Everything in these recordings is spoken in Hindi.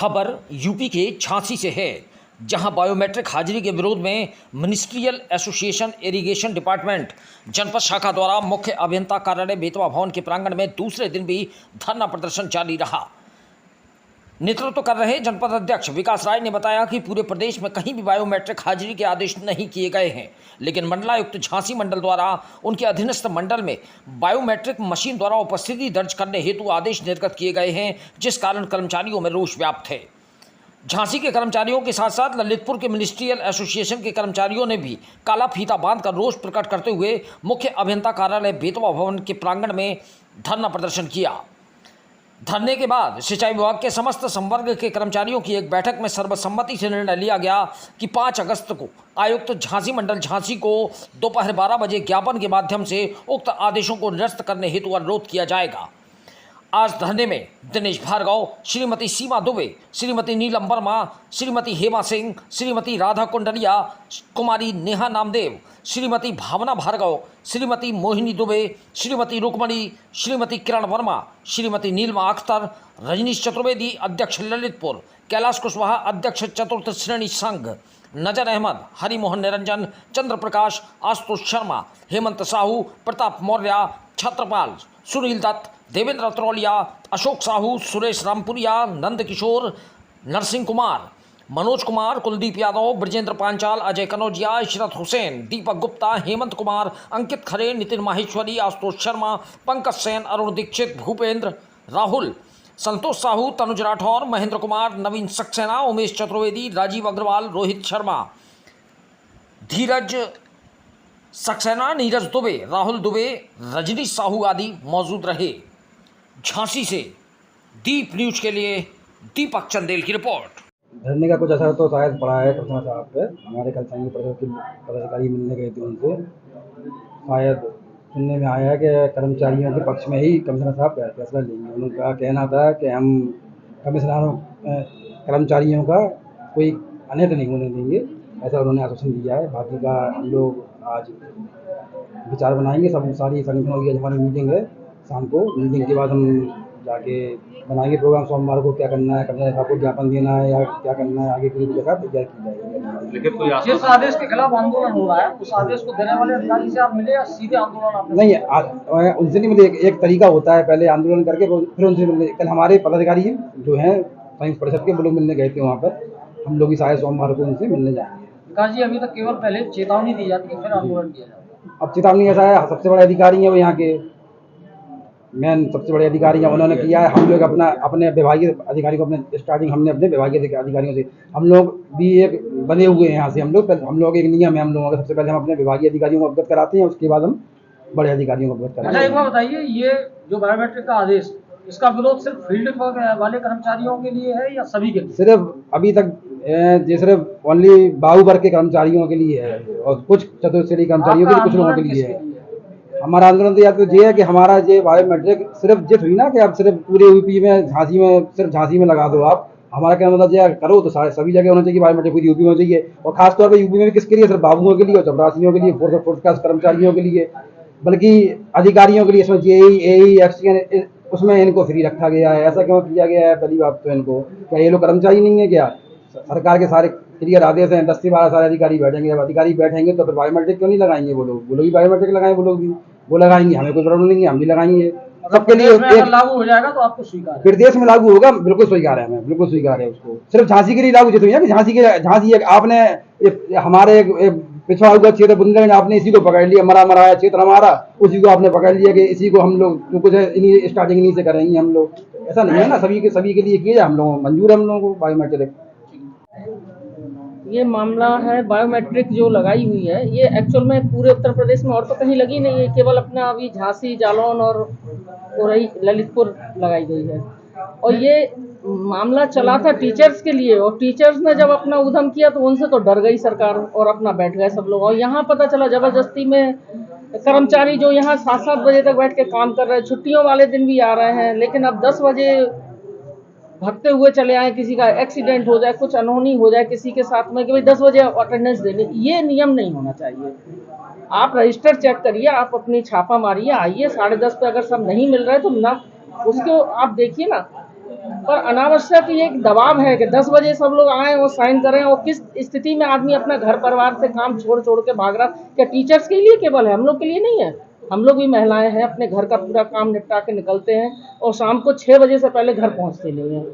खबर यूपी के झांसी से है, जहां बायोमेट्रिक हाजिरी के विरोध में मिनिस्ट्रियल एसोसिएशन इरिगेशन डिपार्टमेंट जनपद शाखा द्वारा मुख्य अभियंता कार्यालय बेतवा भवन के प्रांगण में दूसरे दिन भी धरना प्रदर्शन जारी रहा। नेतृत्व कर रहे जनपद अध्यक्ष विकास राय ने बताया कि पूरे प्रदेश में कहीं भी बायोमेट्रिक हाजिरी के आदेश नहीं किए गए हैं, लेकिन मंडलायुक्त झांसी मंडल द्वारा उनके अधीनस्थ मंडल में बायोमेट्रिक मशीन द्वारा उपस्थिति दर्ज करने हेतु आदेश निर्गत किए गए हैं, जिस कारण कर्मचारियों में रोष व्याप्त है। झांसी के कर्मचारियों के साथ साथ ललितपुर के मिनिस्ट्रियल एसोसिएशन के कर्मचारियों ने भी काला फीता बांधकर रोष प्रकट करते हुए मुख्य अभियंता कार्यालय बेतवा भवन के प्रांगण में धरना प्रदर्शन किया। धरने के बाद सिंचाई विभाग के समस्त संवर्ग के कर्मचारियों की एक बैठक में सर्वसम्मति से निर्णय लिया गया कि 5 अगस्त को आयुक्त झांसी मंडल झांसी को दोपहर 12 बजे ज्ञापन के माध्यम से उक्त आदेशों को निरस्त करने हेतु अनुरोध किया जाएगा। आज धरने में दिनेश भार्गव, श्रीमती सीमा दुबे, श्रीमती नीलम वर्मा, श्रीमती हेमा सिंह, श्रीमती राधा कुंडलिया, कुमारी नेहा नामदेव, श्रीमती भावना भार्गव, श्रीमती मोहिनी दुबे, श्रीमती रुक्मणी, श्रीमती किरण वर्मा, श्रीमती नीलमा अख्तर, रजनीश चतुर्वेदी अध्यक्ष ललितपुर, कैलाश कुशवाहा अध्यक्ष चतुर्थ श्रेणी संघ, नजर अहमद, हरिमोहन निरंजन, चंद्र प्रकाश, आशुतोष शर्मा, हेमंत साहू, प्रताप मौर्य, छत्रपाल, सुनील दत्त, देवेंद्र अत्रोलिया, अशोक साहू, सुरेश रामपुरिया, नंद किशोर, नरसिंह कुमार, मनोज कुमार, कुलदीप यादव, ब्रजेंद्र पांचाल, अजय कनौजिया, इशरत हुसैन, दीपक गुप्ता, हेमंत कुमार, अंकित खरे, नितिन माहेश्वरी, आशुतोष शर्मा, पंकज सेन, अरुण दीक्षित, भूपेंद्र, राहुल, संतोष साहू, तनुज राठौर, महेंद्र कुमार, नवीन सक्सेना, उमेश चतुर्वेदी, राजीव अग्रवाल, रोहित शर्मा, धीरज सक्सेना, नीरज दुबे, राहुल दुबे, रजनीश साहू आदि मौजूद रहे। झांसी से दीप न्यूज के लिए दीपक चंदेल की रिपोर्ट। धरने का कुछ असर तो शायद पड़ा है कमिश्नर साहब पे। हमारे कल संघ पदाधिकारी मिलने गए थे उनसे, शायद सुनने में आया है कि कर्मचारियों के पक्ष में ही कमिश्नर साहब फैसला लेंगे। उनका कहना था कि हम कमिश्नरों कर्मचारियों का कोई अनैध नहीं होने देंगे, ऐसा उन्होंने आश्वासन दिया है। बाकी का हम लोग आज विचार बनाएंगे, सब सारी संगठनों की हमारी मीटिंग है शाम को। मीटिंग के बाद हम जाके बनाएंगे प्रोग्राम, सोमवार को क्या करना है, कमिश्नर साहब को ज्ञापन देना है या क्या करना है, आगे की जगह तैयार की जाएगी। लेकिन कोई जिस आदेश के खिलाफ आंदोलन हो रहा है उस आदेश को देने वाले अधिकारी से आप मिले या सीधे आंदोलन आप नहीं, उनसे नहीं मिले। एक तरीका होता है, पहले आंदोलन करके फिर उनसे मिलने। कल हमारे पदाधिकारी जो हैं संयुक्त परिषद के, वो लोग मिलने गए थे वहाँ पर। हम लोग शायद सोमवार को उनसे मिलने जाएंगे। विकास जी, अभी तक केवल पहले चेतावनी दी जाती है, फिर आंदोलन किया जाता है। अब चेतावनी ऐसा है, सबसे बड़े अधिकारी हैं वो, यहाँ के मेन सबसे बड़े अधिकारी हैं, उन्होंने किया है। हम लोग अपने विभागीय अधिकारी को स्टार्टिंग हमने अपने विभागीय अधिकारियों से, हम लोग भी एक बने हुए हैं यहाँ से। हम लोग एक नियम है हम लोगों का, सबसे पहले हम अपने विभागीय अधिकारियों को अवगत कराते हैं, उसके बाद हम बड़े अधिकारियों को अवगत कराते हैं। एक बार बताइए, ये जो बायोमेट्रिक का आदेश, इसका विरोध सिर्फ फील्ड वाले कर्मचारियों के लिए है या सभी के लिए? सिर्फ अभी तक सिर्फ ओनली बाहु वर्ग के कर्मचारियों के लिए है और कुछ चतुर्थ कर्मचारियों के लिए, कुछ लोगों के लिए है। हमारा आंदोलन तो ये है कि हमारा ये बायोमेट्रिक सिर्फ जिस हुई ना कि आप सिर्फ पूरे यूपी में झांसी में, सिर्फ झांसी में लगा दो आप। हमारा क्या मतलब ये करो तो सभी जगह होना चाहिए बायोमेट्रिक, पूरी यूपी में होना चाहिए। और खासतौर पर यूपी में भी किसके लिए? सिर्फ बाबुओं के लिए और चपरासियों के लिए, फोर्स क्लास कर्मचारियों के लिए, बल्कि अधिकारियों के लिए इसमें जेई उसमें इनको फ्री रखा गया है। ऐसा क्यों किया गया है? पहली बात तो इनको, क्या ये लोग कर्मचारी नहीं है क्या? सरकार के सारे क्लियर आदेश हैं, 10 से 12 सारे अधिकारी बैठेंगे। जब अधिकारी बैठेंगे तो फिर बायोमेट्रिक क्यों नहीं लगाएंगे? वो लोग भी बायोमेट्रिक लगाएं, वो लोग भी वो लगाएंगे, हमें कोई प्रॉब्लम नहीं है, हम भी लगाएंगे। सबके लिए लागू हो जाएगा तो आपको स्वीकार है? प्रदेश में लागू होगा, बिल्कुल स्वीकार है, हमें बिल्कुल स्वीकार है उसको। सिर्फ झांसी के लिए लागू जितनी है, झांसी आपने हमारे पिछड़ा हुआ क्षेत्र बुंदेलखंड, आपने इसी को पकड़ लिया, मराया क्षेत्र हमारा, उसी को आपने पकड़ लिया कि इसी को हम लोग कुछ स्टार्टिंग इन्हीं से करेंगे हम लोग। ऐसा नहीं है ना, सभी के लिए किया जाए, हम लोग मंजूर है हम लोगों को बायोमेट्रिक। ये मामला है बायोमेट्रिक जो लगाई हुई है, ये एक्चुअल में पूरे उत्तर प्रदेश में और तो कहीं लगी नहीं है, केवल अपना अभी झांसी, जालौन और ललितपुर लगाई गई है। और ये मामला चला था टीचर्स के लिए, और टीचर्स ने जब अपना उद्यम किया तो उनसे तो डर गई सरकार और अपना बैठ गए सब लोग। और यहाँ पता चला जबरदस्ती में कर्मचारी जो यहाँ 7-7 बजे तक बैठ के काम कर रहे हैं, छुट्टियों वाले दिन भी आ रहे हैं, लेकिन अब 10 बजे भगते हुए चले आए, किसी का एक्सीडेंट हो जाए, कुछ अनहोनी हो जाए किसी के साथ में कि भाई 10 बजे अटेंडेंस देने, ये नियम नहीं होना चाहिए। आप रजिस्टर चेक करिए, आप अपनी छापा मारिए, आइए 10:30 पे अगर सब नहीं मिल रहा है तो ना उसको आप देखिए ना, पर अनावश्यक ये एक दबाव है कि 10 बजे सब लोग आए और साइन करें, और किस स्थिति में आदमी अपना घर परिवार से काम छोड़ छोड़ के भाग रहा। क्या टीचर्स के लिए केवल है, हम लोग के लिए नहीं है? हम लोग भी महिलाएं हैं, अपने घर का पूरा काम निपटा के निकलते हैं और शाम को 6 बजे से पहले घर पहुंचते नहीं हैं।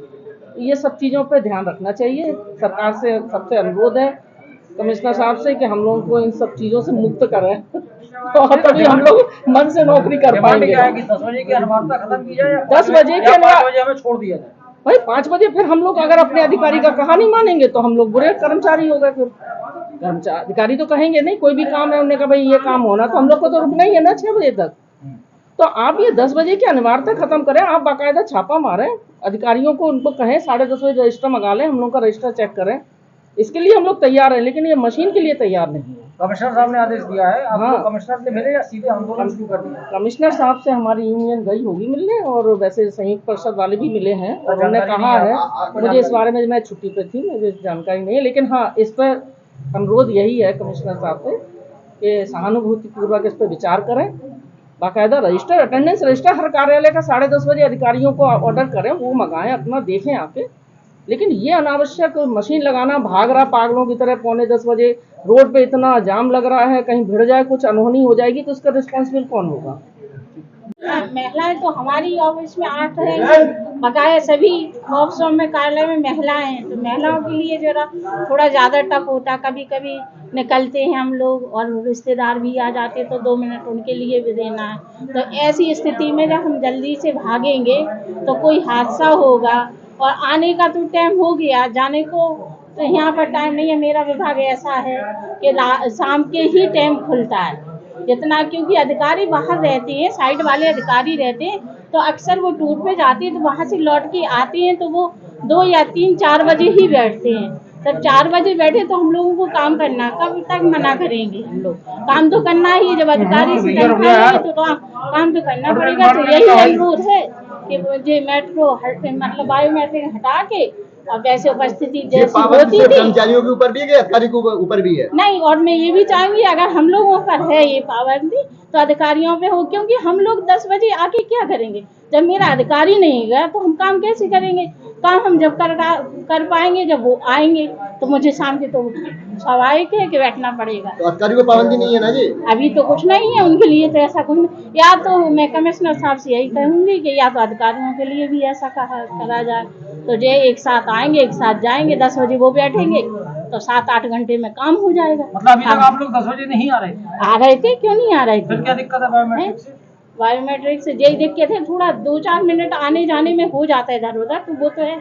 ये सब चीज़ों पर ध्यान रखना चाहिए। सरकार से सबसे अनुरोध है, कमिश्नर साहब से, कि हम लोगों को इन सब चीज़ों से मुक्त करें और तभी हम लोग मन से नौकरी कर पाएंगे। 10 बजे की अनिवार्यता खत्म की जाए, 10 बजे के 5 बजे हमें छोड़ दिया जाए। भाई 5 बजे फिर हम लोग अगर अपने अधिकारी का कहा नहीं मानेंगे तो हम लोग बुरे कर्मचारी हो गए। फिर कर्मचारी अधिकारी तो कहेंगे नहीं, कोई भी काम है उन्होंने कहा भाई ये काम होना, तो हम लोग को तो रुकना ही है ना 6 बजे तक। तो आप ये 10 बजे की अनिवार्यता खत्म करें, आप बाकायदा छापा मारें, अधिकारियों को उनको कहें 10:30 बजे रजिस्टर मंगा लें, हम लोग का रजिस्टर चेक करें। इसके लिए हम लोग तैयार हैं, लेकिन ये मशीन के लिए तैयार नहीं है। कमिश्नर साहब ने आदेश दिया है, आप हाँ। लोग कमिश्नर से मिले या सीधे आंदोलन शुरू कर दिया? कमिश्नर साहब से हमारी यूनियन गई होगी मिलने, और वैसे संयुक्त परिषद वाले भी मिले हैं और उन्होंने कहा है, मुझे इस बारे में, मैं छुट्टी पे थी, मुझे जानकारी नहीं है, लेकिन हाँ इस पर अनुरोध यही है कमिश्नर साहब से कि सहानुभूतिपूर्वक इस पर विचार करें, बाकायदा रजिस्टर, अटेंडेंस रजिस्टर हर कार्यालय का 10:30 बजे अधिकारियों को ऑर्डर करें, वो मंगाएं, अपना देखें आके। लेकिन ये अनावश्यक मशीन लगाना, भाग रहा पागलों की तरह 9:45 बजे, रोड पे इतना जाम लग रहा है, कहीं भिड़ जाए, कुछ अनहोनी हो जाएगी तो उसका रिस्पॉन्सिबल कौन होगा? महिलाएं तो हमारी ऑफिस में 8 हैं, बकाया सभी ऑफिसों में, कार्यालय में महिलाएं हैं, तो महिलाओं के लिए जरा थोड़ा ज़्यादा टफ होता। कभी कभी निकलते हैं हम लोग और रिश्तेदार भी आ जाते, तो 2 मिनट उनके लिए भी देना है। तो ऐसी स्थिति में जब हम जल्दी से भागेंगे तो कोई हादसा होगा, और आने का तो टाइम हो गया, जाने को तो यहाँ पर टाइम नहीं है। मेरा विभाग ऐसा है कि शाम के ही टाइम खुलता है जितना, क्योंकि अधिकारी बाहर रहते हैं, साइड वाले अधिकारी रहते हैं, तो अक्सर वो टूर पे जाते हैं, तो वहाँ से लौट के आते हैं तो वो 2 या 3-4 बजे ही बैठते हैं। तब 4 बजे बैठे तो हम लोगों को काम करना, कब तक मना करेंगे? हम लोग काम तो करना ही है, जब अधिकारी से तो काम तो करना पड़ेगा। तो यही अनुरोध है कि मुझे मेट्रो मतलब बायोमेट्रिक हटा के, और वैसे उपस्थिति जैसी होती थी, कर्मचारियों के ऊपर भी है, अधिकारी के ऊपर भी है नहीं। और मैं ये भी चाहूंगी, अगर हम लोगों पर है ये पाबंदी तो अधिकारियों पे हो, क्योंकि हम लोग 10 बजे आके क्या करेंगे? जब मेरा अधिकारी नहीं गया तो हम काम कैसे करेंगे? काम हम जब कर पाएंगे जब वो आएंगे, तो मुझे शाम के तो स्वाभाविक है कि बैठना पड़ेगा। तो अधिकारी को पाबंदी नहीं है ना जी? अभी तो कुछ नहीं है उनके लिए, तो ऐसा कुछ नहीं। या तो मैं कमिश्नर साहब से यही कहूंगी कि या तो अधिकारियों के लिए भी ऐसा करा जाए, तो जो एक साथ आएंगे, एक साथ जाएंगे, 10 बजे वो बैठेंगे, तो 7-8 घंटे में काम हो जाएगा। मतलब अभी तक आप लोग 10 बजे नहीं आ रहे थे? आ रहे थे, क्यों नहीं आ रहे थे? फिर क्या दिक्कत है बायोमेट्रिक से? बायोमेट्रिक से यही दिक्कत है, थोड़ा 2-4 मिनट आने जाने में हो जाता है इधर उधर, तो वो तो है।